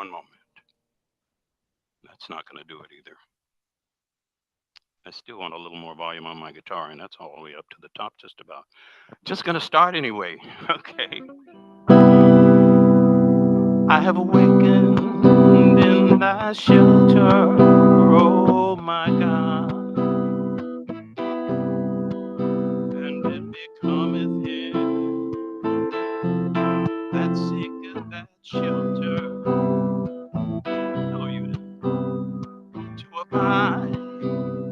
One moment. That's not going to do it either. I still want a little more volume on my guitar, and that's all the way up to the top, just about. Just going to start anyway. Okay. I have awakened in thy shelter, oh my God, and it becometh him that seeketh that shelter. Hello, you to abide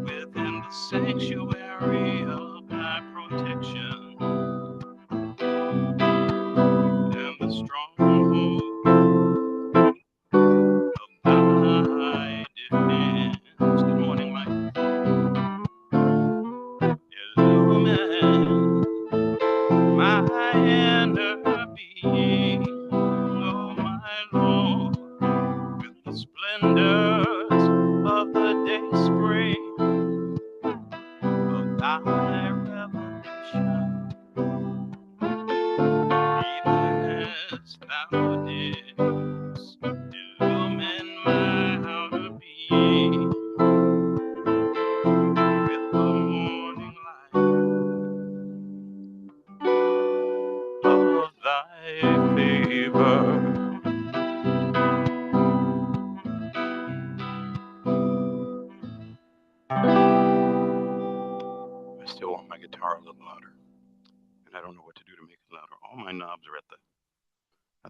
within the sanctuary of thy protection and the stronghold of thy defense. Good morning, Mike. Illumine my inner being, oh my Lord, with the splendors of the day spring of thy revelation, even as thou didst illumine my outer being with the morning light of thy favor. I still want my guitar a little louder, and I don't know what to do to make it louder. All my knobs are at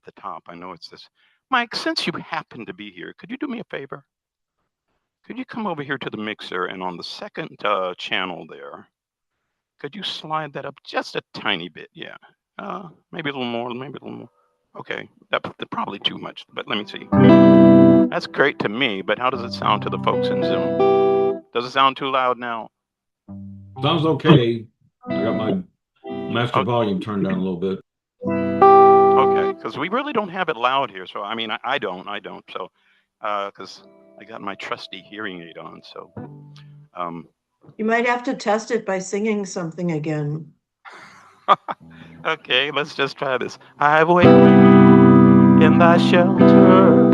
the top. I know it's this. Mike, since you happen to be here, could you do me a favor? Could you come over here to the mixer and on the second channel there, could you slide that up just a tiny bit? Yeah. Maybe a little more, maybe a little more. Okay, that's probably too much, but let me see. That's great to me, but how does it sound to the folks in Zoom? Does it sound too loud now? Sounds okay. I got my master volume turned down a little bit. Okay, because we really don't have it loud here. So I mean, I don't. So, because I got my trusty hearing aid on. So, You might have to test it by singing something again. okay, let's just try this. I've waited in thy shelter.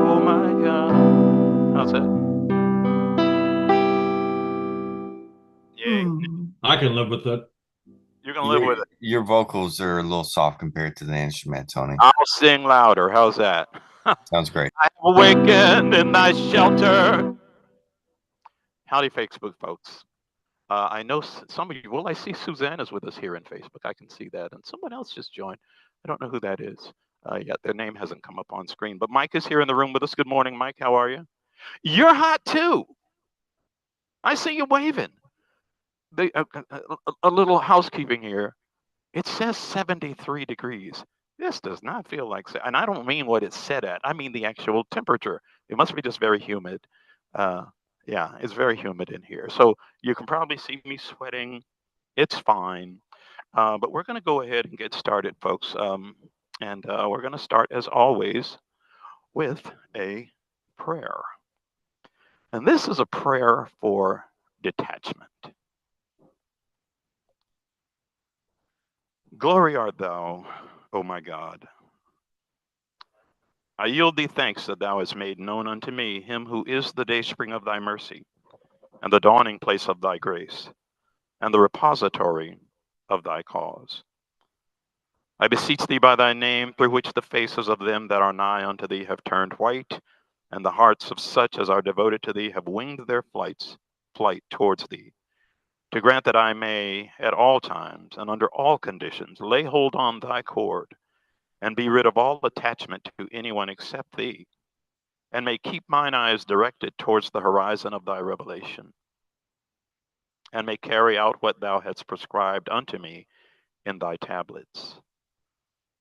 Oh my God. How's that? Yay. I can live with it. You're going to live with it. Your vocals are a little soft compared to the instrument, Tony. I'll sing louder. How's that? Sounds great. I've awakened in thy shelter. Howdy, Facebook folks. I know some of you, well, I see Suzanne is with us here in Facebook. I can see that. And someone else just joined. I don't know who that is yet. Their name hasn't come up on screen. But Mike is here in the room with us. Good morning, Mike. How are you? You're hot too. I see you waving. A little housekeeping here. It says 73 degrees. This does not feel like, and I don't mean what it's set at. I mean the actual temperature. It must be just very humid. Yeah, it's very humid in here. So you can probably see me sweating. It's fine. But we're going to go ahead and get started, folks. And we're going to start, as always, with a prayer. And this is a prayer for detachment. Glory art thou, O my God. I yield thee thanks that thou hast made known unto me him who is the dayspring of thy mercy, and the dawning place of thy grace, and the repository of thy cause. I beseech thee by thy name, through which the faces of them that are nigh unto thee have turned white, and the hearts of such as are devoted to thee have winged their flight towards thee, to grant that I may at all times and under all conditions lay hold on thy cord, and be rid of all attachment to anyone except thee, and may keep mine eyes directed towards the horizon of thy revelation, and may carry out what thou hast prescribed unto me in thy tablets.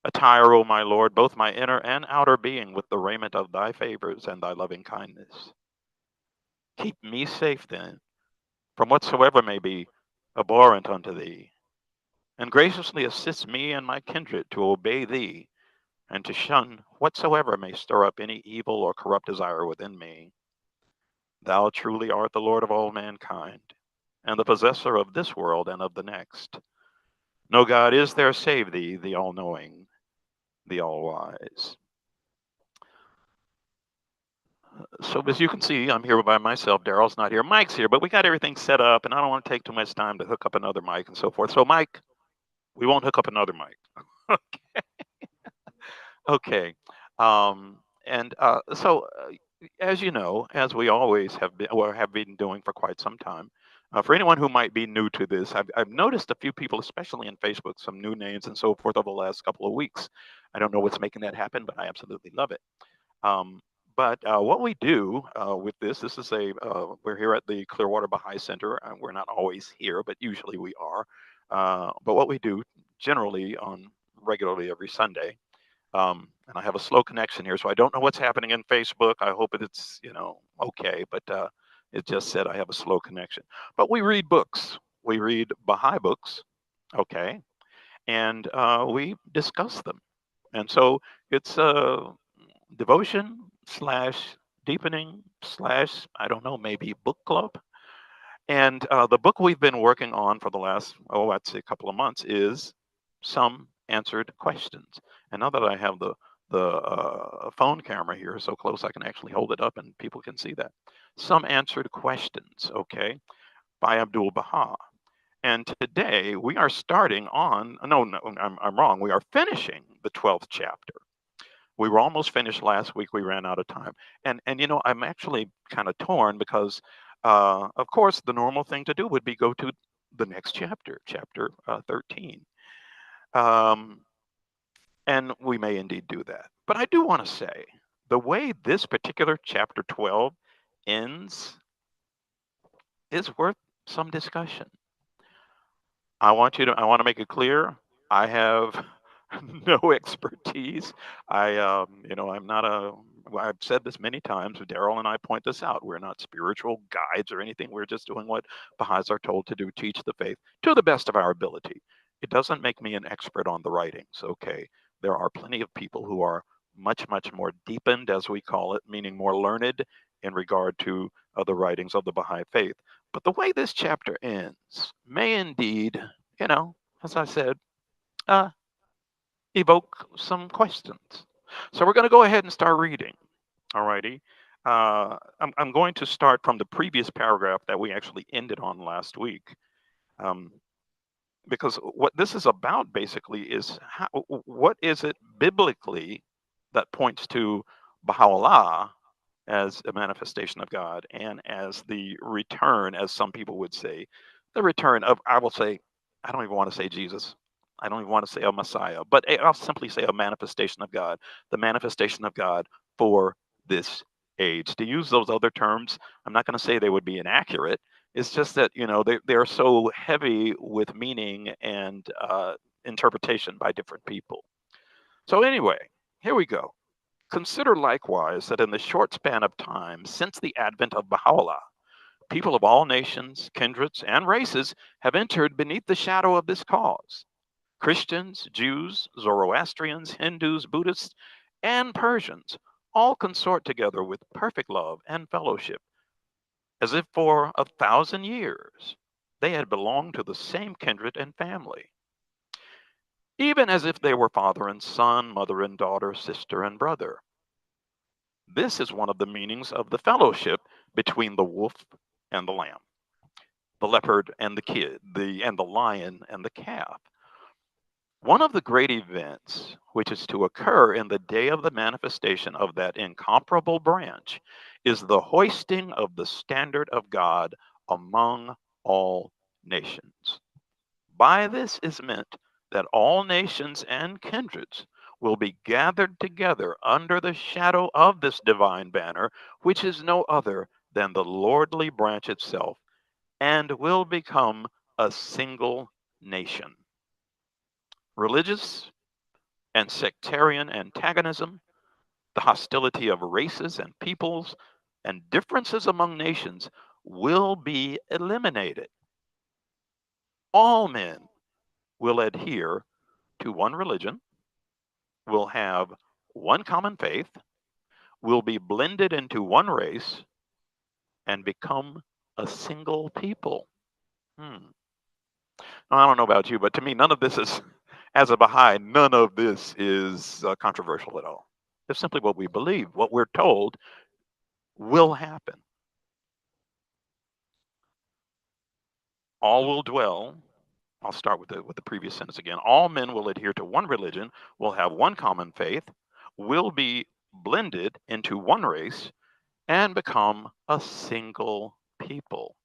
Attire, O my Lord, both my inner and outer being with the raiment of thy favors and thy loving kindness. Keep me safe then from whatsoever may be abhorrent unto thee, and graciously assist me and my kindred to obey thee, and to shun whatsoever may stir up any evil or corrupt desire within me. Thou truly art the Lord of all mankind, and the possessor of this world and of the next. No God is there save thee, the all-knowing, the all-wise. So as you can see, I'm here by myself. Daryl's not here. Mike's here, but we got everything set up, and I don't want to take too much time to hook up another mic and so forth. So Mike, we won't hook up another mic. Okay. As you know, as we always have been, or have been doing for quite some time, for anyone who might be new to this, I've noticed a few people, especially in Facebook, some new names and so forth over the last couple of weeks. I don't know what's making that happen, but I absolutely love it. But what we do with this is we're here at the Clearwater Baha'i Center. We're not always here, but usually we are. But what we do generally on regularly every Sunday, and I have a slow connection here, so I don't know what's happening in Facebook. I hope it's, okay, but it just said I have a slow connection. But we read books. We read Baha'i books, okay, and we discuss them. And so it's devotion slash deepening slash, I don't know, maybe book club. And the book we've been working on for the last, I'd say a couple of months is Some Answered Questions. And now that I have the phone camera here so close, I can actually hold it up and people can see that. Some Answered Questions, okay, by Abdul Baha. And today we are starting on, no, I'm wrong. We are finishing the 12th chapter. We were almost finished last week. We ran out of time. And I'm actually kind of torn because, of course, the normal thing to do would be go to the next chapter, chapter 13. And we may indeed do that. But I do want to say the way this particular chapter 12 ends is worth some discussion. I want to make it clear. I have no expertise. I'm not I've said this many times. Daryl and I point this out. We're not spiritual guides or anything. We're just doing what Baha'is are told to do, teach the faith to the best of our ability. It doesn't make me an expert on the writings. Okay. There are plenty of people who are much, much more deepened, as we call it, meaning more learned in regard to the writings of the Baha'i faith. But the way this chapter ends may indeed, as I said, evoke some questions. So we're going to go ahead and start reading. All righty. I'm going to start from the previous paragraph that we actually ended on last week. Because what this is about basically is what is it biblically that points to Baha'u'llah as a manifestation of God and as the return, as some people would say, the return of, I will say, I don't even want to say Jesus. I don't even want to say a Messiah, but I'll simply say a manifestation of God, the manifestation of God for this age. To use those other terms, I'm not going to say they would be inaccurate. It's just that, they're so heavy with meaning and interpretation by different people. So anyway, here we go. Consider likewise that in the short span of time since the advent of Baha'u'llah, people of all nations, kindreds, and races have entered beneath the shadow of this cause. Christians, Jews, Zoroastrians, Hindus, Buddhists, and Persians all consort together with perfect love and fellowship, as if for 1,000 years they had belonged to the same kindred and family, even as if they were father and son, mother and daughter, sister and brother. This is one of the meanings of the fellowship between the wolf and the lamb, the leopard and the kid, and the lion and the calf. One of the great events which is to occur in the day of the manifestation of that incomparable branch is the hoisting of the standard of God among all nations. By this is meant that all nations and kindreds will be gathered together under the shadow of this divine banner, which is no other than the lordly branch itself, and will become a single nation. Religious and sectarian antagonism, the hostility of races and peoples, and differences among nations will be eliminated. All men will adhere to one religion, will have one common faith, will be blended into one race, and become a single people. I don't know about you, but to me, none of this is, as a Baha'i, none of this is controversial at all. It's simply what we believe, what we're told will happen. All will dwell. I'll start with the previous sentence again. All men will adhere to one religion, will have one common faith, will be blended into one race, and become a single people.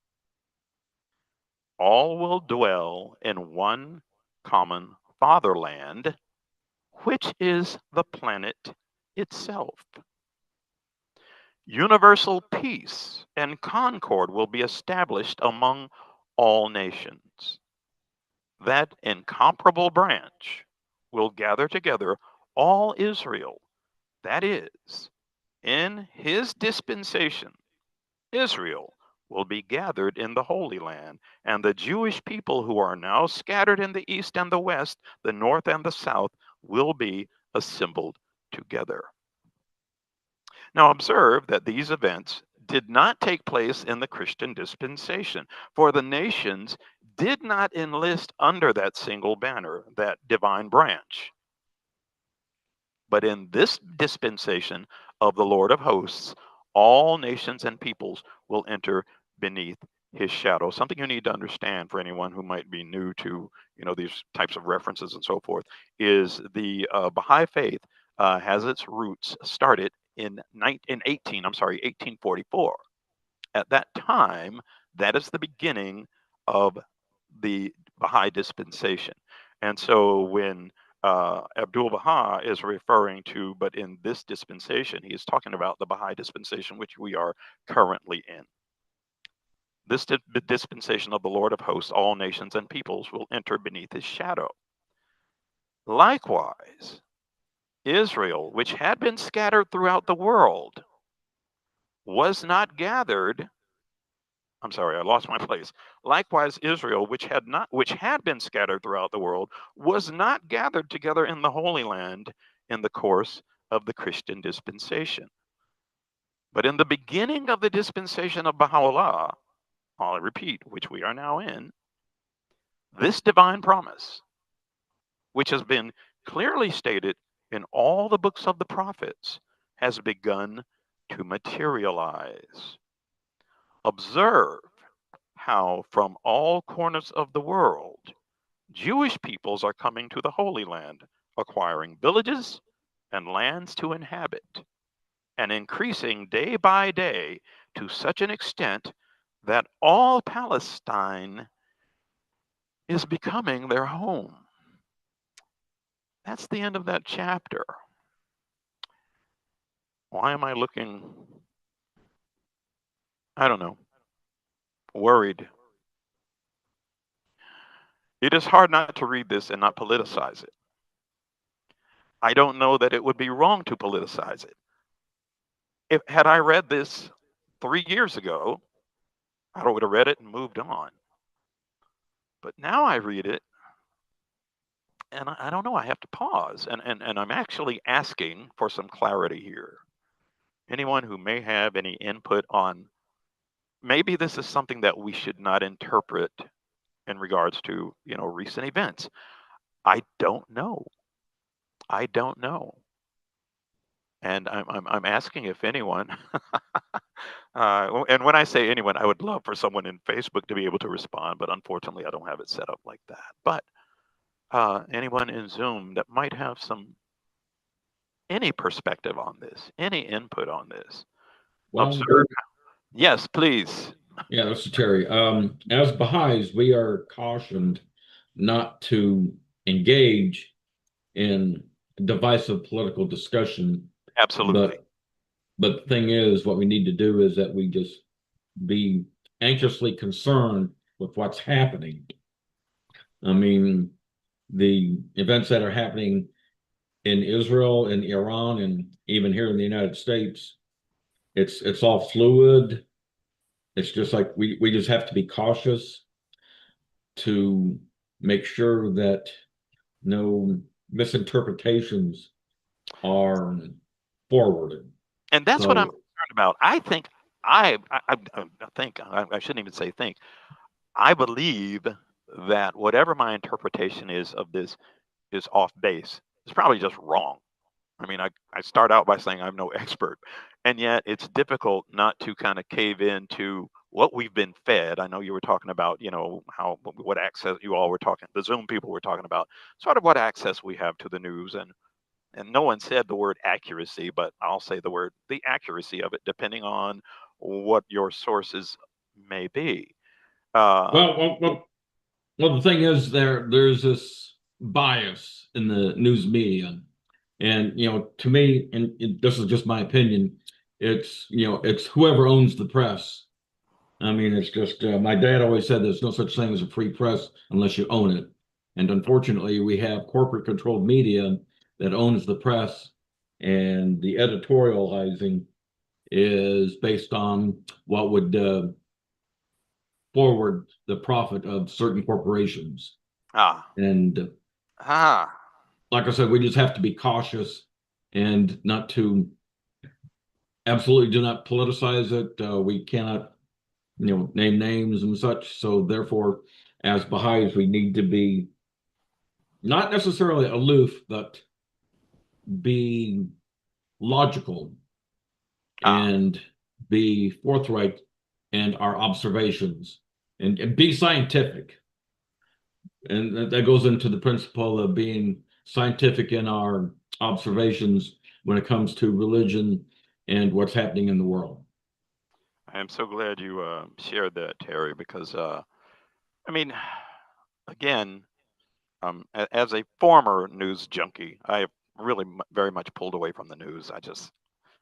All will dwell in one common fatherland, which is the planet itself. Universal peace and concord will be established among all nations. That incomparable branch will gather together all Israel, that is, in his dispensation, Israel will be gathered in the Holy Land, and the Jewish people who are now scattered in the east and the west, the north and the south, will be assembled together. Now, observe that these events did not take place in the Christian dispensation, for the nations did not enlist under that single banner, that divine branch. But in this dispensation of the Lord of hosts, all nations and peoples will enter beneath his shadow. Something you need to understand for anyone who might be new to, these types of references and so forth, is the Baha'i faith has its roots started in 1844. At that time, that is the beginning of the Baha'i dispensation. And so when Abdul Baha is referring to, but in this dispensation, he is talking about the Baha'i dispensation, which we are currently in. This dispensation of the Lord of hosts, all nations and peoples will enter beneath his shadow. Likewise, Israel, which had been scattered throughout the world, was not gathered. I'm sorry, I lost my place. Likewise, Israel, which had been scattered throughout the world, was not gathered together in the Holy Land in the course of the Christian dispensation. But in the beginning of the dispensation of Baha'u'llah, I'll repeat, which we are now in, this divine promise, which has been clearly stated in all the books of the prophets, has begun to materialize. Observe how from all corners of the world, Jewish peoples are coming to the Holy Land, acquiring villages and lands to inhabit, and increasing day by day to such an extent that all Palestine is becoming their home. That's the end of that chapter. Why am I looking, I don't know, worried? It is hard not to read this and not politicize it. I don't know that it would be wrong to politicize it. Had I read this 3 years ago, I would have read it and moved on. But now I read it, and I don't know, I have to pause. And I'm actually asking for some clarity here. Anyone who may have any input on, maybe this is something that we should not interpret in regards to, recent events. I don't know. I don't know. And I'm asking if anyone, and when I say anyone, I would love for someone in Facebook to be able to respond, but unfortunately, I don't have it set up like that. But anyone in Zoom that might have any perspective on this, any input on this. Well, Observe. Yes, please. yeah, this is Terry. As Baha'is, we are cautioned not to engage in divisive political discussion. Absolutely. But the thing is, what we need to do is that we just be anxiously concerned with what's happening. I mean, the events that are happening in Israel and Iran and even here in the United States, it's all fluid. It's just like we just have to be cautious to make sure that no misinterpretations are forwarded. And that's what I'm So, concerned about. I think I shouldn't even say think. I believe that whatever my interpretation is of this is off base. It's probably just wrong. I mean, I start out by saying I'm no expert, and yet it's difficult not to kind of cave into what we've been fed. I know you were talking about, how what access you all were talking, the Zoom people were talking about, sort of what access we have to the news, and no one said the word accuracy, but I'll say the accuracy of it, depending on what your sources may be. Uh, Well, the thing is, there's this bias in the news media, and to me, and this is just my opinion, it's whoever owns the press. I mean, it's just my dad always said there's no such thing as a free press unless you own it, and unfortunately, we have corporate controlled media that owns the press, and the editorializing is based on what would forward the profit of certain corporations. ah, And ah. like I said, we just have to be cautious and not to absolutely do not politicize it. We cannot, name names and such. So therefore, as Baha'is, we need to be not necessarily aloof, but be logical and be forthright in our observations and be scientific. And that goes into the principle of being scientific in our observations when it comes to religion and what's happening in the world. I am so glad you shared that, Terry, because I mean, again, as a former news junkie, I have really very much pulled away from the news.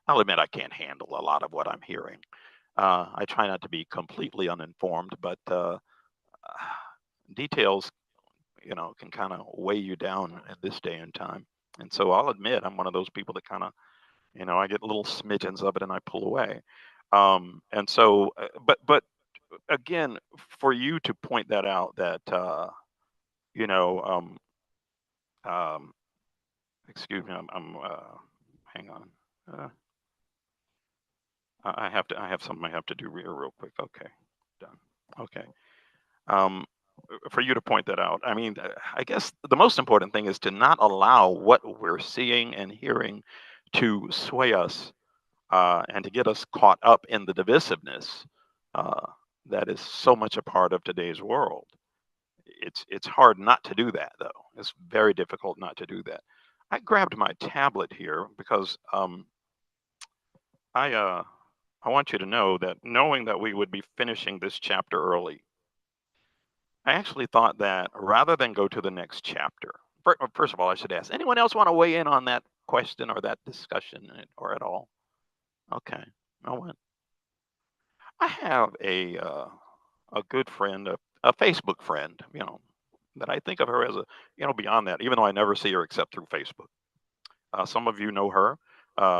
I'll admit I can't handle a lot of what I'm hearing. I try not to be completely uninformed, but details, can kind of weigh you down in this day and time. And so I'll admit I'm one of those people that kind of, I get little smidgens of it and I pull away. And so, but again, for you to point that out, that you know, um, excuse me, hang on. I have something I have to do real quick. Okay, done. Okay. Um, for you to point that out, I mean, I guess the most important thing is to not allow what we're seeing and hearing to sway us and to get us caught up in the divisiveness uh, that is so much a part of today's world. It's hard not to do that, though. It's very difficult not to do that. I grabbed my tablet here because I want you to know that, knowing that we would be finishing this chapter early, I actually thought that rather than go to the next chapter, first of all, I should ask, anyone else want to weigh in on that question or that discussion or at all? Okay, no one. I have a good friend, a Facebook friend, that I think of her as beyond that, even though I never see her except through Facebook. Some of you know her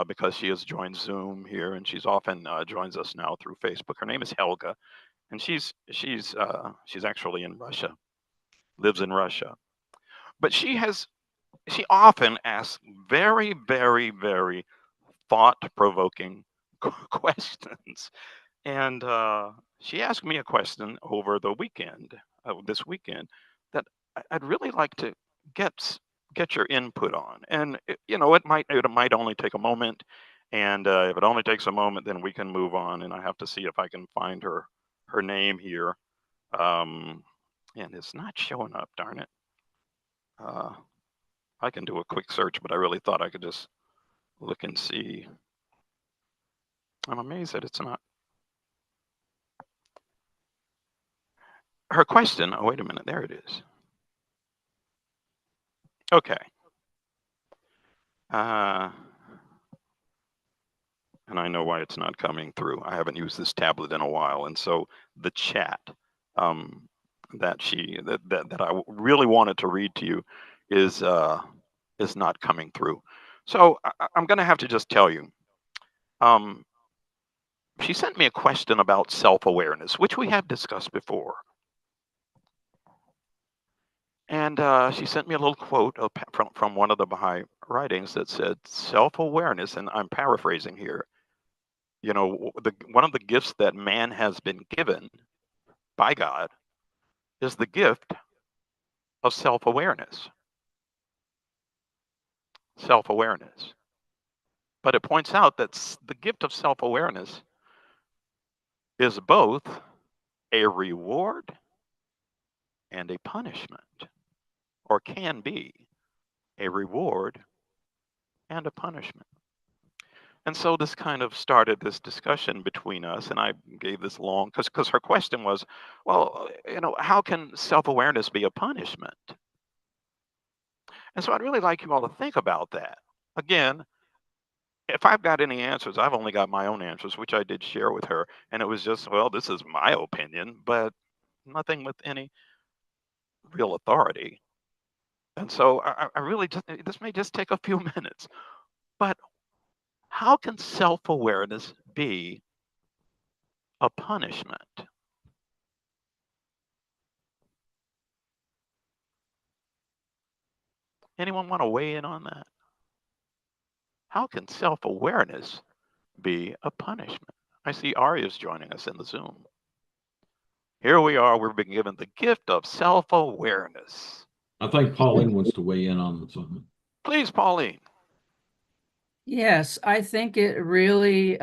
because she has joined Zoom here, and she's often joins us now through Facebook. Her name is Helga, and she's actually in Russia, lives in Russia. But she often asks very, very, very thought-provoking questions. And she asked me a question over the weekend, this weekend, that I'd really like to get your input on. And it might only take a moment, and if it only takes a moment, then we can move on. And I have to see if I can find her name here, and it's not showing up. Darn it! I can do a quick search, but I really thought I could just look and see. I'm amazed that it's not. Her question, oh, wait a minute, there it is. Okay. And I know why it's not coming through. I haven't used this tablet in a while, and so the chat that I really wanted to read to you is not coming through. So I'm going to have to just tell you. She sent me a question about self-awareness, which we have discussed before. And she sent me a little quote from one of the Baha'i writings that said, self-awareness, and I'm paraphrasing here, one of the gifts that man has been given by God is the gift of self-awareness. Self-awareness. But it points out that the gift of self-awareness is both a reward and a punishment, or can be a reward and a punishment. And so this kind of started this discussion between us, and I gave this long, because her question was, well, how can self-awareness be a punishment? And so I'd really like you all to think about that. Again, if I've got any answers, I've only got my own answers, which I did share with her. And it was just, well, this is my opinion, but nothing with any real authority. And so I really just, this may just take a few minutes, but how can self-awareness be a punishment? Anyone want to weigh in on that? How can self-awareness be a punishment? I see Aria's joining us in the Zoom. Here we are, we're being given the gift of self-awareness. I think Pauline wants to weigh in on something. Please, Pauline. Yes, I think it really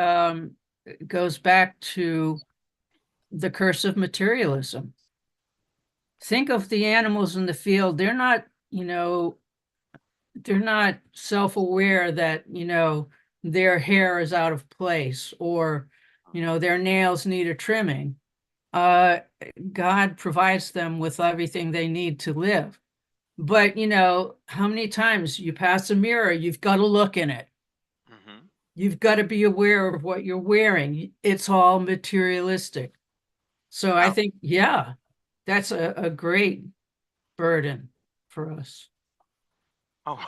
goes back to the curse of materialism. Think of the animals in the field. They're not self-aware that, their hair is out of place, or, their nails need a trimming. God provides them with everything they need to live. But, how many times you pass a mirror, you've got to look in it. Mm-hmm. You've got to be aware of what you're wearing. It's all materialistic. So I think, yeah, that's a great burden for us. Oh,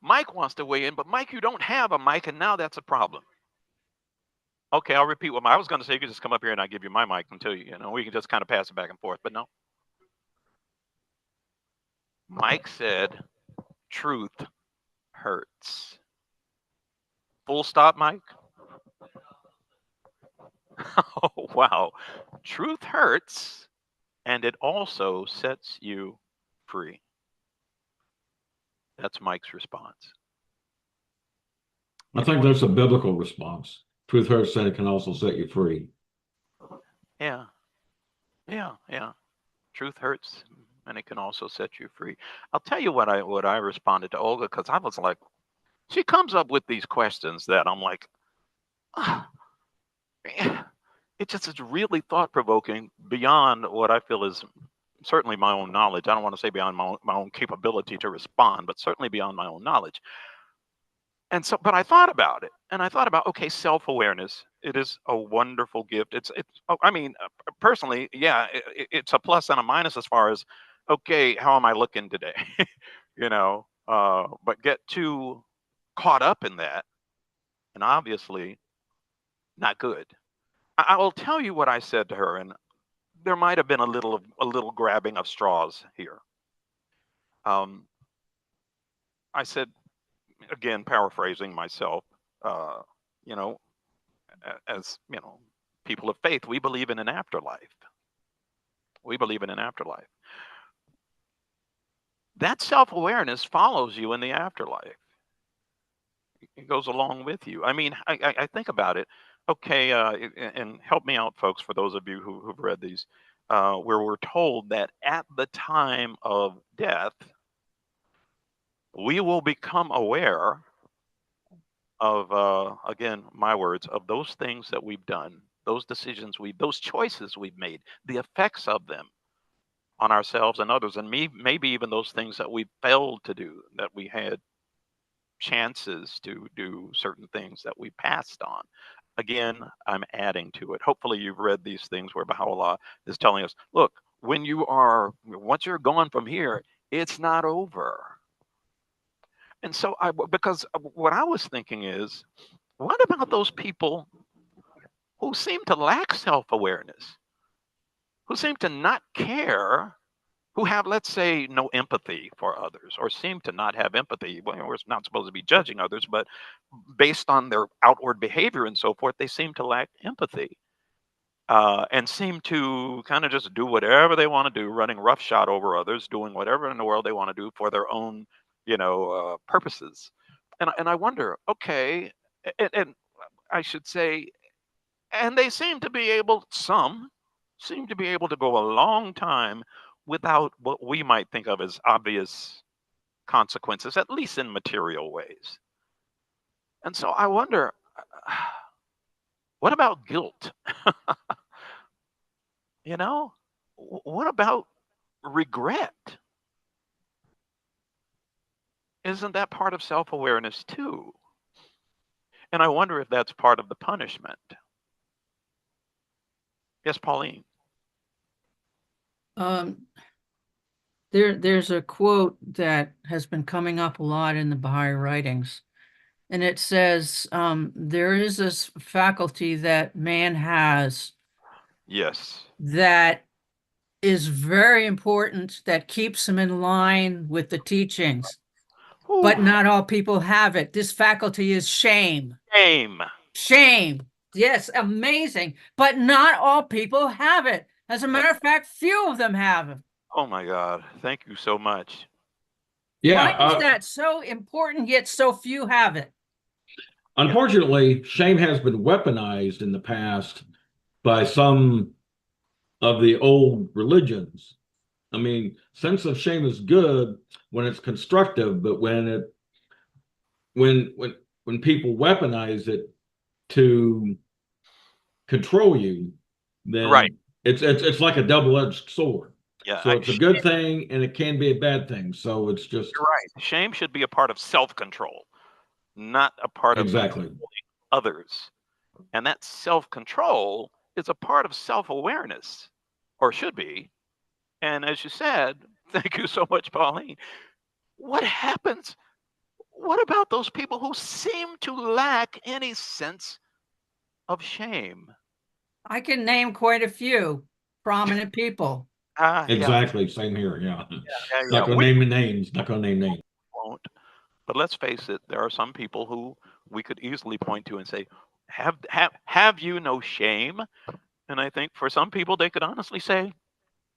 Mike wants to weigh in, but Mike, you don't have a mic, and now that's a problem. Okay, I'll repeat what I was going to say. You can just come up here and I'll give you my mic until we can just kind of pass it back and forth, but no. Mike said, truth hurts. Full stop, Mike? Oh, wow. Truth hurts, and it also sets you free. That's Mike's response. I think there's a biblical response. Truth hurts, and it can also set you free. Yeah. Truth hurts, and it can also set you free. I'll tell you what I responded to Olga, because I was like, she comes up with these questions that I'm like, it just is really thought-provoking beyond what I feel is certainly my own knowledge. I don't want to say beyond my own capability to respond, but certainly beyond my own knowledge. And so, but I thought about it, and I thought about, okay, self-awareness. It is a wonderful gift. Personally, yeah, it's a plus and a minus as far as, okay, how am I looking today? But get too caught up in that, and obviously not good. I will tell you what I said to her, and there might have been a little grabbing of straws here. I said, again, paraphrasing myself, as people of faith, we believe in an afterlife. We believe in an afterlife. That self-awareness follows you in the afterlife. It goes along with you. I mean, I think about it. Okay, and help me out, folks, for those of you who've read these, where we're told that at the time of death, we will become aware of, again, my words, of those things that we've done, those decisions those choices we've made, the effects of them on ourselves and others, and maybe even those things that we failed to do, that we had chances to do certain things that we passed on. Again, I'm adding to it. Hopefully you've read these things where Baha'u'llah is telling us, look, once you're gone from here, it's not over. And so because what I was thinking is, what about those people who seem to lack self-awareness, who seem to not care, who have, let's say, no empathy for others, or seem to not have empathy? Well, we're not supposed to be judging others, but based on their outward behavior and so forth, they seem to lack empathy, and seem to kind of just do whatever they want to do, running roughshod over others, doing whatever in the world they want to do for their own, purposes. And I wonder, okay, and I should say, and they seem to be able, some seem to be able to go a long time without what we might think of as obvious consequences, at least in material ways. And so I wonder, what about guilt? You know, what about regret? Isn't that part of self awareness too? And I wonder if that's part of the punishment. Yes, Pauline. Um, there's a quote that has been coming up a lot in the Baha'i writings, and it says, there is this faculty that man has Yes. that is very important, that keeps him in line with the teachings, but Whew. not all people have it. This faculty is shame. Shame. Shame. Yes, amazing. But not all people have it. As a matter of fact, few of them have it. Oh my God. Thank you so much. Yeah, Why is that so important, yet so few have it? unfortunately, shame has been weaponized in the past by some of the old religions. I mean, sense of shame is good when it's constructive, but when people weaponize it to control you, Right. then it's like a double-edged sword. Yeah. So it's a good thing and it can be a bad thing. So it's just You're right. Shame should be a part of self control, not a part of exactly. controlling others. And that self control is a part of self awareness, or should be. And as you said, thank you so much, Pauline. What happens? What about those people who seem to lack any sense of shame? I can name quite a few prominent people. Yeah, Exactly. Same here. Yeah. yeah. Not gonna We name names. Not gonna name names. won't. But let's face it, there are some people who we could easily point to and say, have you no shame? And I think for some people they could honestly say,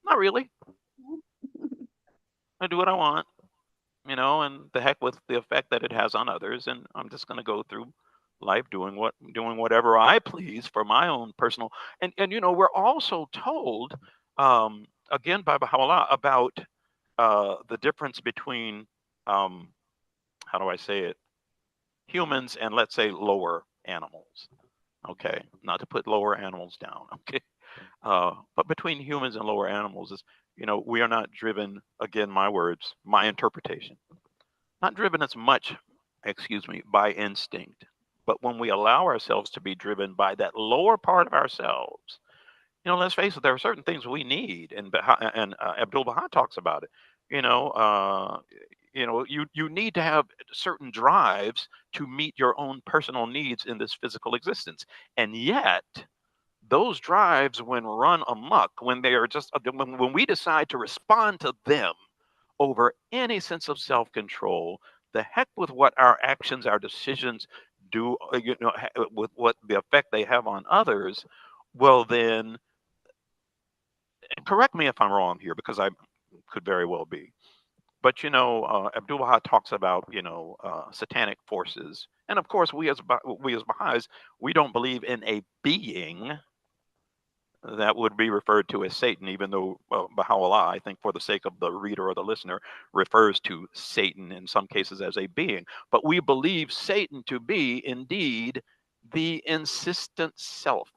not really. I do what I want, and the heck with the effect that it has on others. And I'm just gonna go through life doing whatever I please for my own personal and we're also told again by Baha'u'llah about the difference between um, how do I say it? Humans and let's say lower animals. Okay, not to put lower animals down. Okay, but between humans and lower animals is, we are not driven. Again, my words, my interpretation. Not driven as much, excuse me, by instinct, but when we allow ourselves to be driven by that lower part of ourselves, let's face it, there are certain things we need, and Abdul Baha talks about it. You know, uh, you need to have certain drives to meet your own personal needs in this physical existence, and yet those drives, when run amok, when they are just when we decide to respond to them over any sense of self-control, the heck with what our actions, our decisions do, with what the effect they have on others. Well, then, correct me if I'm wrong here, because I could very well be. But Abdul Baha talks about satanic forces, and of course, we as Baha'is, we don't believe in a being that would be referred to as Satan, even though Baha'u'llah, I think for the sake of the reader or the listener, refers to Satan in some cases as a being. But we believe Satan to be indeed the insistent self,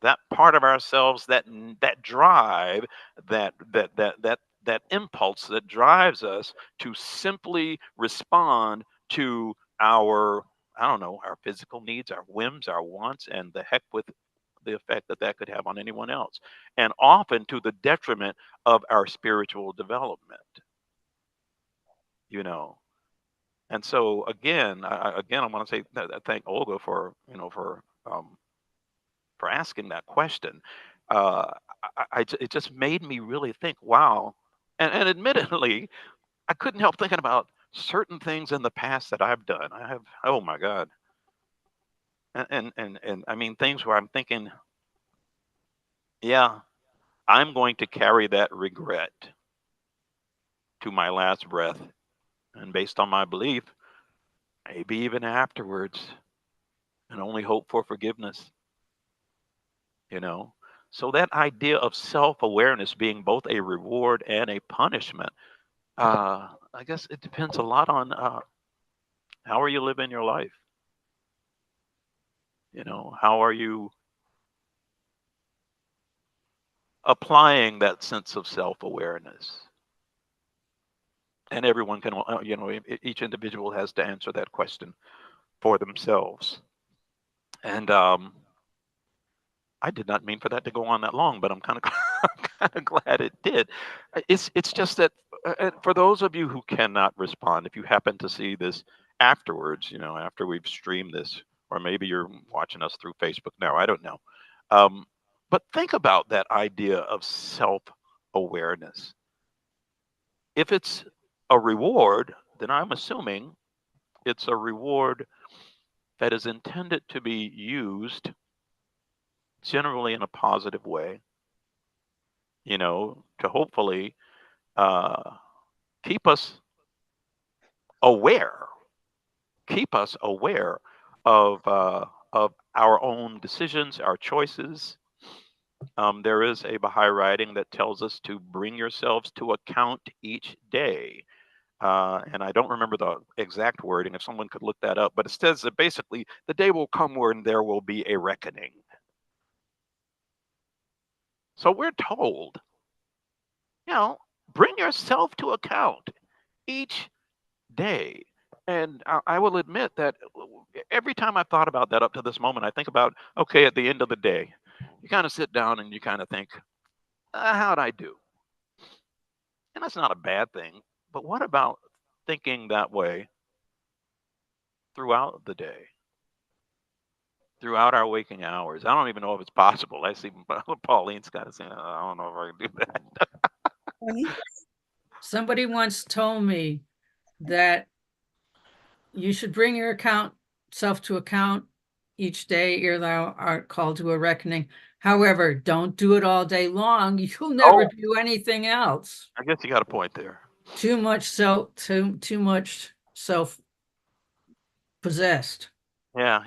that part of ourselves, that drive, that impulse that drives us to simply respond to our, I don't know, our physical needs, our whims, our wants, and the heck with the effect that could have on anyone else, and often to the detriment of our spiritual development. You know, and so again, I want to say thank Olga for asking that question. Uh, it just made me really think. Wow, and admittedly, I couldn't help thinking about certain things in the past that I've done. I have, oh my God, and I mean things where I'm thinking, yeah, I'm going to carry that regret to my last breath. And based on my belief, maybe even afterwards, and only hope for forgiveness, you know. So that idea of self-awareness being both a reward and a punishment, I guess it depends a lot on how are you living your life? You know, how are you applying that sense of self-awareness? And everyone can, you know, each individual has to answer that question for themselves. And I did not mean for that to go on that long, but I'm kind of kind of glad it did. It's just that for those of you who cannot respond, if you happen to see this afterwards, you know, after we've streamed this, or maybe you're watching us through Facebook now, I don't know. Um, but think about that idea of self-awareness. If it's a reward, then I'm assuming it's a reward that is intended to be used generally in a positive way, you know, to hopefully uh, keep us aware, keep us aware of our own decisions, our choices. There is a Baha'i writing that tells us to bring yourselves to account each day. And I don't remember the exact wording, if someone could look that up, but it says that basically the day will come when there will be a reckoning. So we're told, you know, bring yourself to account each day. And I will admit that every time I've thought about that up to this moment, I think about, okay, at the end of the day, you kind of sit down and you kind of think, how'd I do? And that's not a bad thing. But what about thinking that way throughout the day, throughout our waking hours? I don't even know if it's possible. I see Pauline's kind of saying, I don't know if I can do that. Somebody once told me that you should bring your self to account each day ere thou art called to a reckoning. However, don't do it all day long. You'll never do anything else. I guess you got a point there. Too much self possessed. Yeah.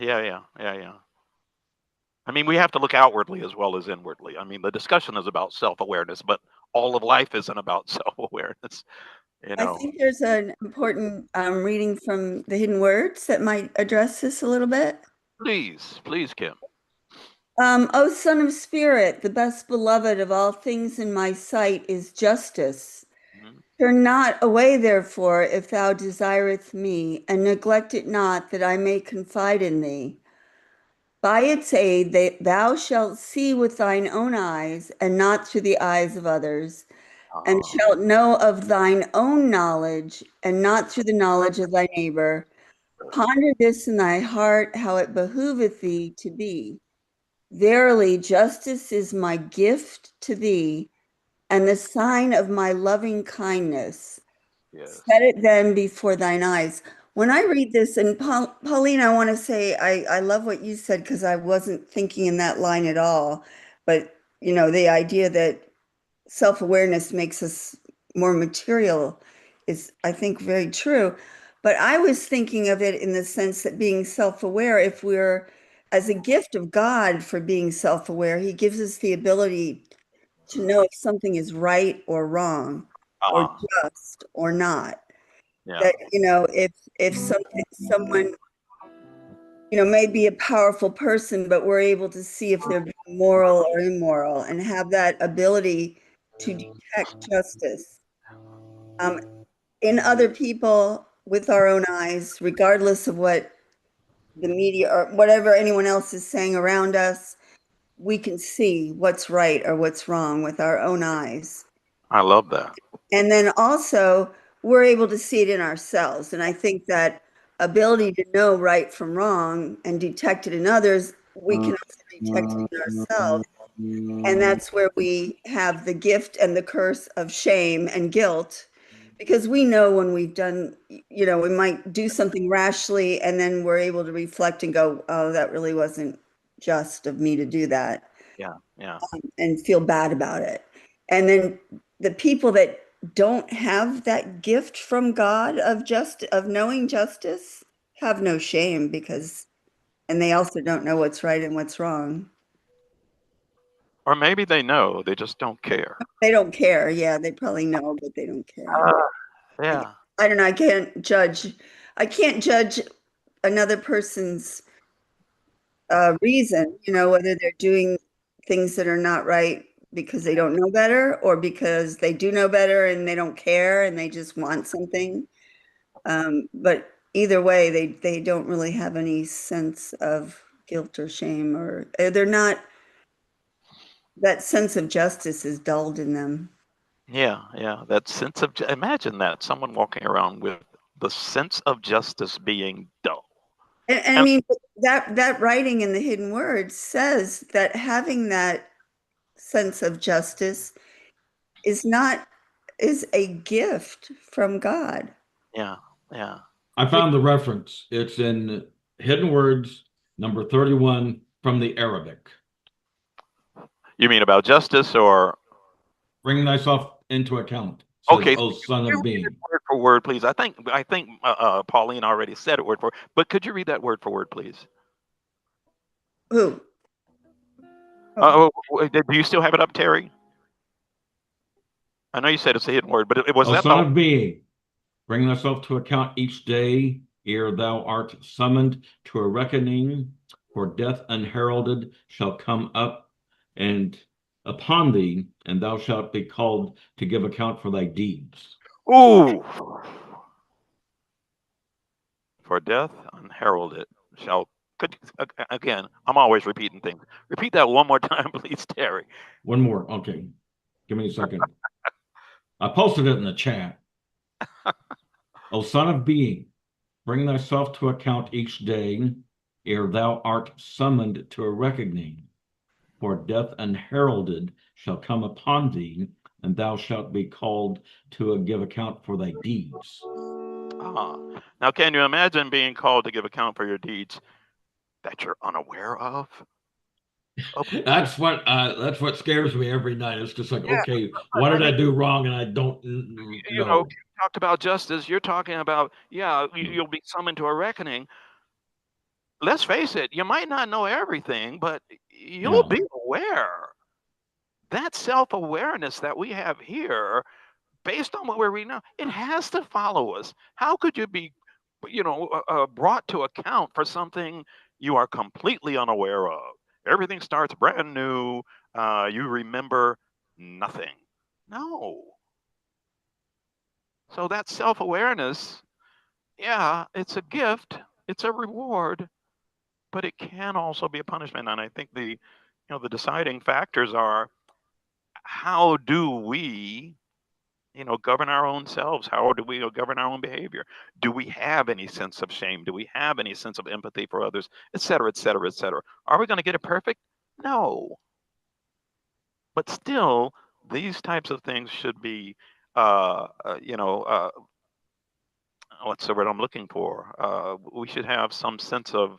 I mean, we have to look outwardly as well as inwardly. I mean, the discussion is about self-awareness, but all of life isn't about self-awareness. You I know, think there's an important reading from the Hidden Words that might address this a little bit. please, Kim. O Son of Spirit, the best beloved of all things in my sight is justice. Mhm. Turn not away, therefore, if thou desireth me, and neglect it not, that I may confide in thee. By its aid, thou shalt see with thine own eyes, and not through the eyes of others, and shalt know of thine own knowledge, and not through the knowledge of thy neighbor. Ponder this in thy heart, how it behooveth thee to be. Verily, justice is my gift to thee, and the sign of my loving kindness. Yes. Set it then before thine eyes. When I read this, and Pauline, I want to say I love what you said because I wasn't thinking in that line at all. But, you know, the idea that self-awareness makes us more material is, I think, very true. But I was thinking of it in the sense that being self-aware, if we're, as a gift of God for being self-aware, he gives us the ability to know if something is right or wrong or just or not. Yeah. That, you know, if someone, you know, may be a powerful person, but we're able to see if they're being moral or immoral and have that ability to detect justice in other people with our own eyes, regardless of what the media or whatever anyone else is saying around us. We can see what's right or what's wrong with our own eyes. I love that. And then also, we're able to see it in ourselves. And I think that ability to know right from wrong and detect it in others, we can also detect it in ourselves. And that's where we have the gift and the curse of shame and guilt, because we know when we've done, you know, we might do something rashly and then we're able to reflect and go, oh, that really wasn't just of me to do that, Yeah. and feel bad about it. And then the people that don't have that gift from God of knowing justice, have no shame because, and they also don't know what's right and what's wrong. Or maybe they know, they just don't care. They don't care. Yeah, they probably know, but they don't care. Yeah. I don't know. I can't judge. I can't judge another person's reason, whether they're doing things that are not right because they don't know better or because they do know better and they don't care and they just want something. But either way, they don't really have any sense of guilt or shame, or they're not, that sense of justice is dulled in them. Yeah, yeah. That sense of imagine that someone walking around with the sense of justice being dull. And I mean, that writing in the hidden words says that having that sense of justice is a gift from God. Yeah, yeah. I found the reference. It's in Hidden Words, number 31 from the Arabic. You mean about justice or? Bring thyself into account, says, Okay, O son could you of read it being. word for word, please? I think Pauline already said it word for word, but could you read that word for word, please? Who? Oh. Do you still have it up, Terry? I know you said it's a hidden word, but was O that son the of being, bring thyself to account each day ere thou art summoned to a reckoning, for death unheralded shall come up and upon thee, and thou shalt be called to give account for thy deeds. ooh? For death unheralded shall. Again, I'm always repeating things. Repeat that one more time, please, Terry. One more. Okay. Give me a second. I posted it in the chat. O son of being, bring thyself to account each day ere thou art summoned to a reckoning. For death unheralded shall come upon thee, and thou shalt be called to give account for thy deeds. Now, can you imagine being called to give account for your deeds that you're unaware of? Okay. That's what scares me every night. It's just like, Yeah, okay, but what I did I mean, do wrong and I don't you know? talked about justice. You're talking about, you'll be summoned to a reckoning. Let's face it, you might not know everything, but you'll Yeah. be aware. That self-awareness that we have here, based on what we're reading now, it has to follow us. How could you be, brought to account for something you are completely unaware of? Everything starts brand new. You remember nothing. No. So that self-awareness, yeah, it's a gift, it's a reward, but it can also be a punishment. And I think the deciding factors are, how do we, govern our own selves? How do we govern our own behavior? Do we have any sense of shame? Do we have any sense of empathy for others, et cetera, et cetera, et cetera? Are we going to get it perfect? No. But still, these types of things should be, what's the word I'm looking for? We should have some sense of,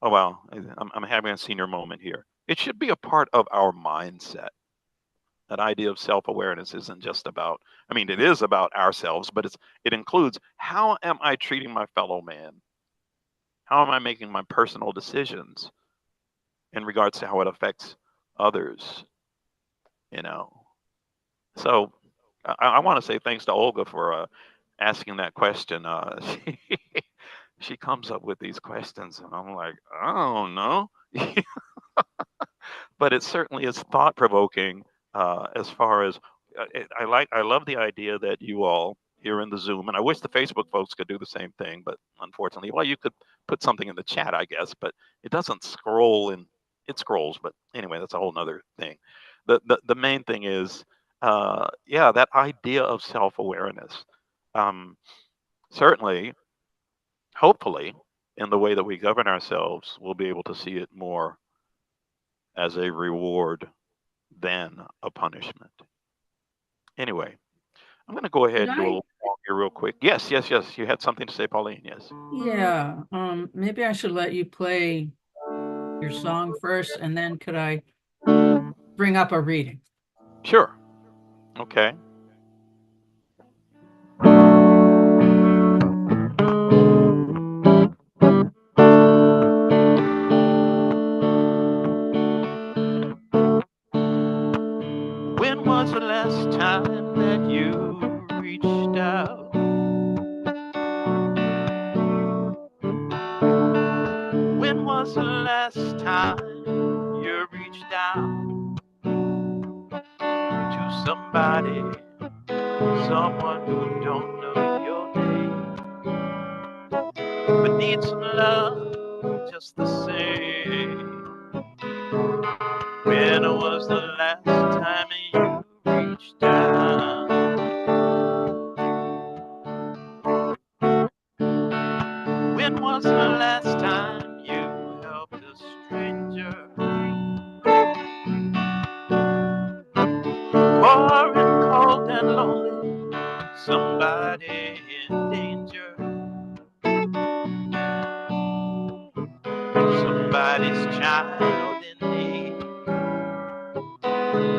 oh, wow, I'm having a senior moment here. It should be a part of our mindset. That idea of self-awareness isn't just about, it is about ourselves, but it includes, how am I treating my fellow man? How am I making my personal decisions in regards to how it affects others? So I want to say thanks to Olga for asking that question. She comes up with these questions, and I'm like, I don't know. But it certainly is thought provoking, as far as I love the idea that you all here in the Zoom, and I wish the Facebook folks could do the same thing, but unfortunately, well, you could put something in the chat, I guess, but it doesn't scroll in. It scrolls, but anyway, that's a whole nother thing. The main thing is, that idea of self-awareness. Certainly, hopefully, in the way that we govern ourselves, we'll be able to see it more as a reward than a punishment. Anyway, I'm going to go ahead Did and do a I? little walk here real quick. Yes, yes, yes. You had something to say, Pauline. Yes. Yeah, maybe I should let you play your song first, and then could I bring up a reading? Sure. Okay. was the last time you reached out to somebody, someone who don't know your name, but needs some love just the same? When was the last time you reached out? When was the last time you helped a stranger? Poor and cold and lonely, somebody in danger. Somebody's child in need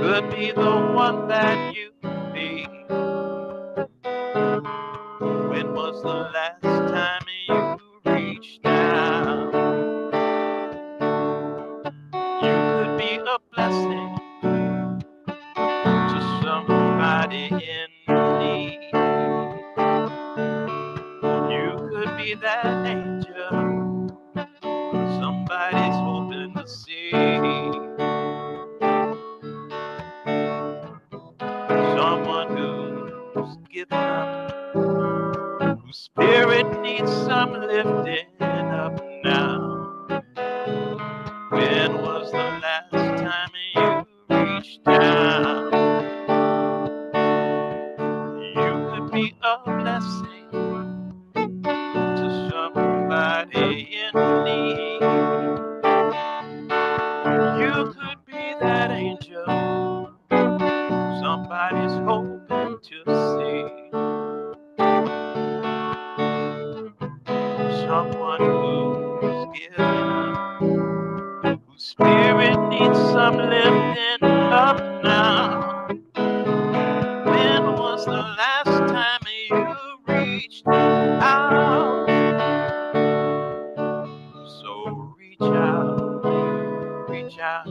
could be the one that you feed. When was the last time you reached out? You could be a blessing to somebody in need. You could be that angel somebody's hoping to see. Someone who's given up, whose spirit needs some lifting up now. When was the last time you reached out? You could be a blessing to somebody in need. You could be that angel somebody's hoping to see. Someone who's given up, whose spirit needs some lifting up now. When was the last time you reached out? So reach out, reach out.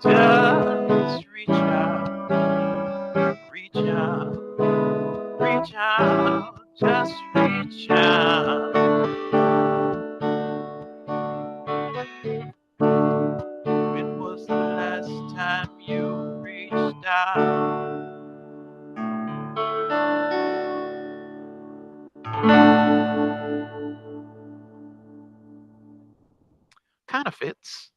Just reach out, reach out, reach out, just reach out. When was the last time you reached out? Kind of fits.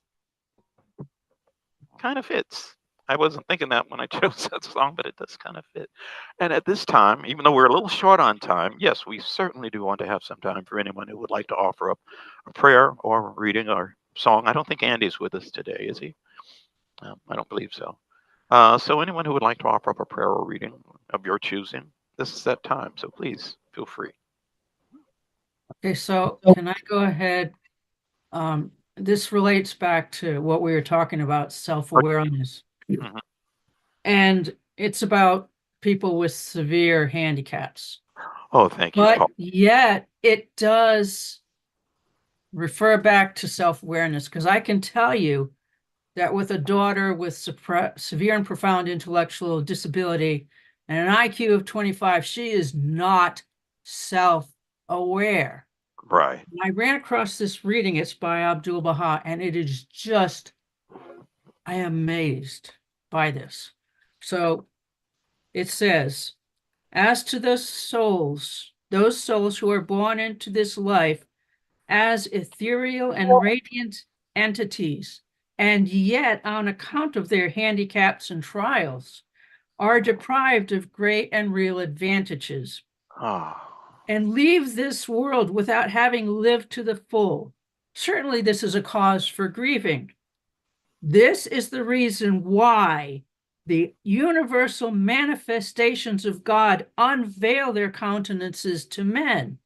Kind of fits. I wasn't thinking that when I chose that song, but it does kind of fit. And at this time, even though we're a little short on time, yes, we certainly do want to have some time for anyone who would like to offer up a prayer or reading or song. I don't think Andy's with us today, is he? I don't believe so. So anyone who would like to offer up a prayer or reading of your choosing, this is that time. So please feel free. Okay, so can I go ahead? This relates back to what we were talking about, self-awareness. Mhm. And it's about people with severe handicaps. Oh, thank you, But Paul. yet it does refer back to self-awareness, because I can tell you that with a daughter with severe and profound intellectual disability and an IQ of 25, she is not self-aware. Right. I ran across this reading, it's by Abdul Baha, and it is just, I am amazed by this. So it says, as to those souls who are born into this life as ethereal and radiant entities, and yet on account of their handicaps and trials, are deprived of great and real advantages, and leave this world without having lived to the full. Certainly, this is a cause for grieving. This is the reason why the universal manifestations of God unveil their countenances to men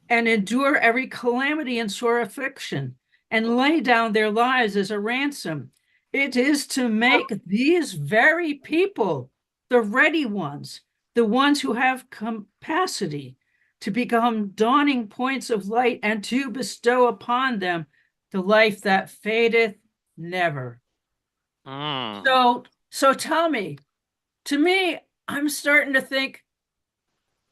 and endure every calamity and sore affliction and lay down their lives as a ransom. It is to make these very people, the ready ones, the ones who have capacity to become dawning points of light and to bestow upon them the life that fadeth never. So tell me, to me, I'm starting to think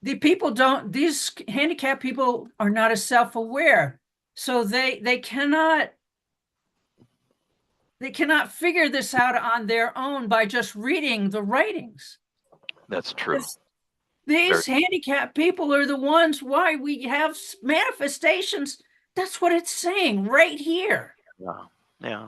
the people don't, these handicapped people are not as self-aware. So they cannot figure this out on their own by just reading the writings. That's true. These handicapped people are the ones why we have manifestations. That's what it's saying right here. Yeah.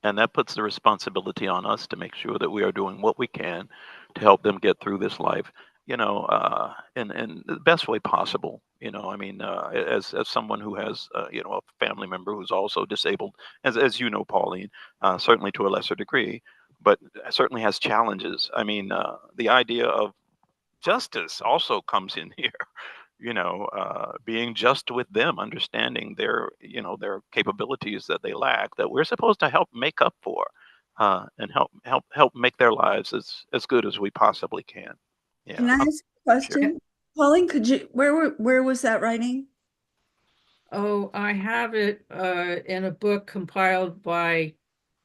And that puts the responsibility on us to make sure that we are doing what we can to help them get through this life, in the best way possible. I mean, as someone who has, a family member who's also disabled, as you know, Pauline, certainly to a lesser degree, but certainly has challenges. I mean, the idea of justice also comes in here. Being just with them, understanding their capabilities that they lack, that we're supposed to help make up for, and help make their lives as good as we possibly can. Can Yeah. I ask a question? Pauline, where was that writing? Oh, I have it in a book compiled by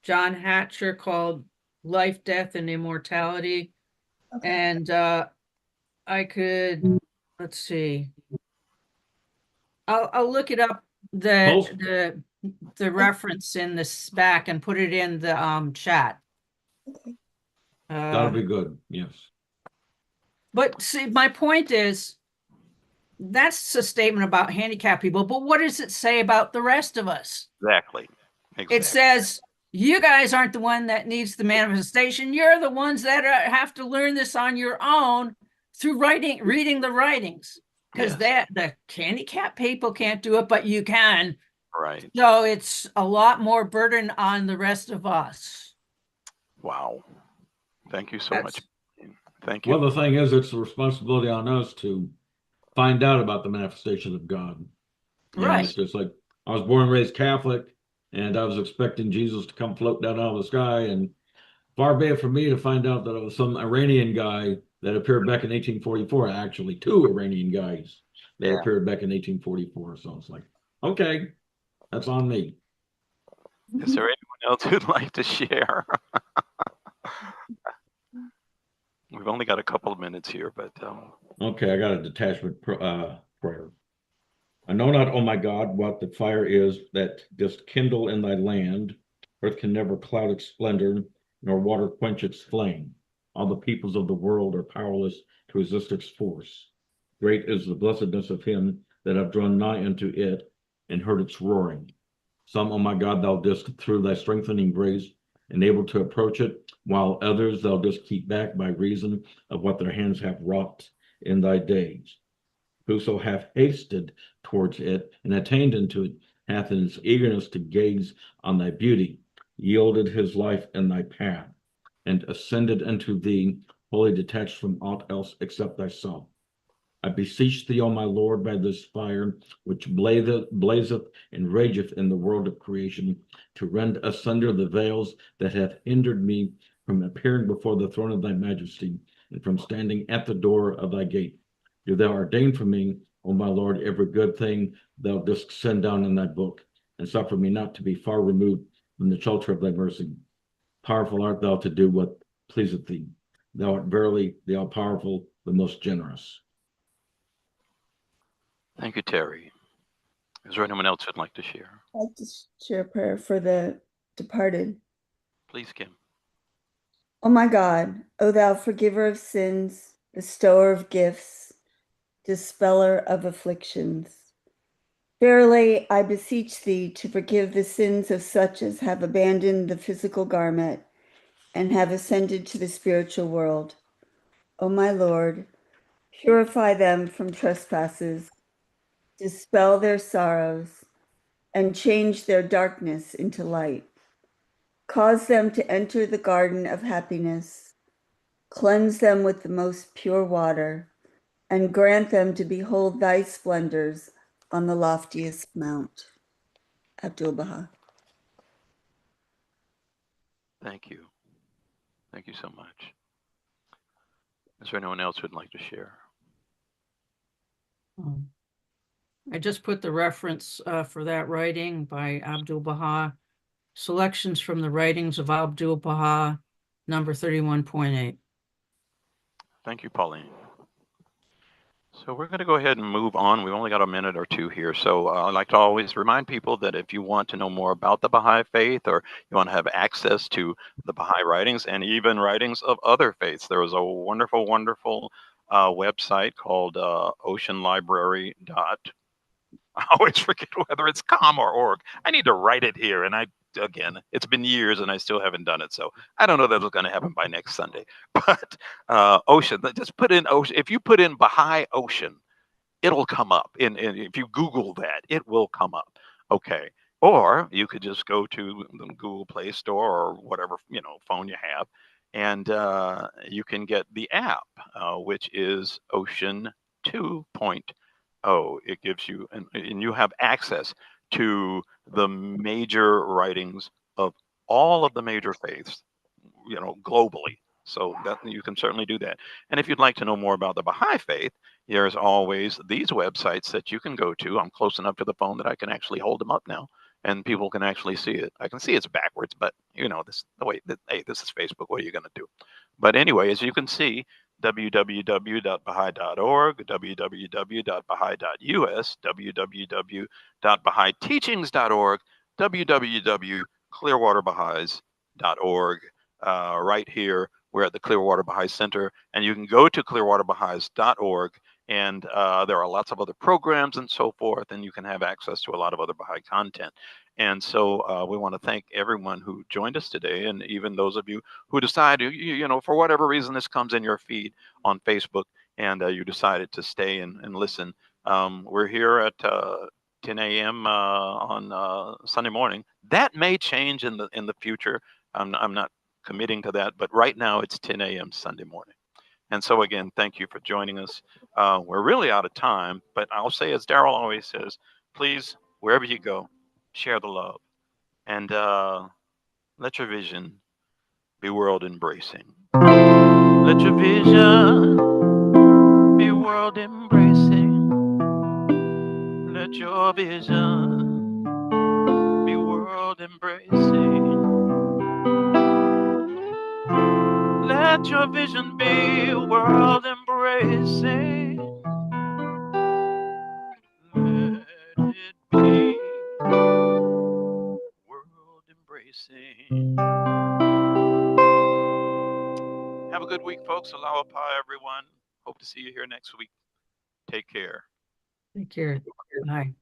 John Hatcher called Life, Death, and Immortality. Okay. And I could, let's see. I'll look it up, the reference in this back and put it in the chat. Okay. That'll be good, yes. But see, my point is, that's a statement about handicapped people, but what does it say about the rest of us? Exactly. It says, you guys aren't the one that needs the manifestation. You're the ones that have to learn this on your own through reading the writings. Because the handicapped people can't do it, but you can. Right. So it's a lot more burden on the rest of us. Wow. Thank you so much. Thank you. Well, the thing is, it's the responsibility on us to find out about the manifestation of God. Right. It's just like I was born and raised Catholic, and I was expecting Jesus to come float down out of the sky, and far be it from me to find out that it was some Iranian guy that appeared back in 1844. Actually, two Iranian guys that appeared back in 1844. So it's like, okay, that's on me. Is there anyone else who'd like to share? We've only got a couple of minutes here, but okay, I got a detachment prayer. I know not, oh my God, what the fire is that dost kindle in thy land. Earth can never cloud its splendor, nor water quench its flame. All the peoples of the world are powerless to resist its force. Great is the blessedness of him that have drawn nigh unto it and heard its roaring. Some, oh my God, thou didst through thy strengthening grace enable to approach it, while others thou didst keep back by reason of what their hands have wrought in thy days. Whoso hath hasted towards it and attained unto it hath in his eagerness to gaze on thy beauty yielded his life in thy path and ascended unto thee wholly detached from aught else except thyself. I beseech thee, O my Lord, by this fire which blazeth and rageth in the world of creation, to rend asunder the veils that hath hindered me from appearing before the throne of thy majesty and from standing at the door of thy gate. Do thou ordain for me, O my Lord, every good thing thou dost send down in thy book, and suffer me not to be far removed from the shelter of thy mercy. Powerful art thou to do what pleaseth thee. Thou art verily the all-powerful, the most generous. thank you, Terry. Is there anyone else who'd like to share? I'd like to share a prayer for the departed. Please, Kim. O my God, O thou forgiver of sins, bestower of gifts, dispeller of afflictions. Verily, I beseech thee to forgive the sins of such as have abandoned the physical garment and have ascended to the spiritual world. O my Lord, purify them from trespasses, dispel their sorrows, and change their darkness into light. Cause them to enter the garden of happiness, cleanse them with the most pure water, and grant them to behold thy splendors on the loftiest mount. Abdul-Baha. Thank you. Thank you so much. Is there anyone else who'd like to share? I just put the reference for that writing by Abdul-Baha. Selections from the writings of Abdul-Baha, number 31.8. Thank you, Pauline. So we're going to go ahead and move on. We've only got a minute or two here. So I'd like to always remind people that if you want to know more about the Baha'i faith, or you want to have access to the Baha'i writings and even writings of other faiths, there was a wonderful, wonderful website called Ocean Library. I always forget whether it's com or org. I need to write it here. And again, it's been years and I still haven't done it. So I don't know that it's going to happen by next Sunday. But Ocean, just put in Ocean. If you put in Baha'i Ocean, it'll come up. If you Google that, it will come up. Okay. Or you could just go to the Google Play Store or whatever phone you have, and you can get the app, which is Ocean 2.0. It gives you, and you have access to the major writings of all of the major faiths, globally. So that you can certainly do that. And if you'd like to know more about the Baha'i faith, there's always these websites that you can go to. I'm close enough to the phone that I can actually hold them up now, and people can actually see it. I can see it's backwards, but this the way that, hey, this is Facebook. What are you going to do? But anyway, as you can see, www.baha'i.org, www.baha'i.us, www.bahaiteachings.org, www.clearwaterbaha'is.org. Right here, we're at the Clearwater Baha'i Center, and you can go to clearwaterbaha'is.org, and there are lots of other programs and so forth, and you can have access to a lot of other Baha'i content. And so we want to thank everyone who joined us today, and even those of you who decide, for whatever reason this comes in your feed on Facebook, and you decided to stay and listen. We're here at 10 a.m. On Sunday morning. That may change in the future. I'm not committing to that, but right now it's 10 a.m. Sunday morning. And so again, thank you for joining us. We're really out of time, but I'll say, as Daryl always says, please, wherever you go, share the love, and let your vision be world embracing. Let your vision be world embracing. Let your vision be world embracing. Let your vision be world embracing. Let it be world embracing. Have a good week, folks. Aloha pa, everyone. Hope to see you here next week. Take care. Take care. Bye.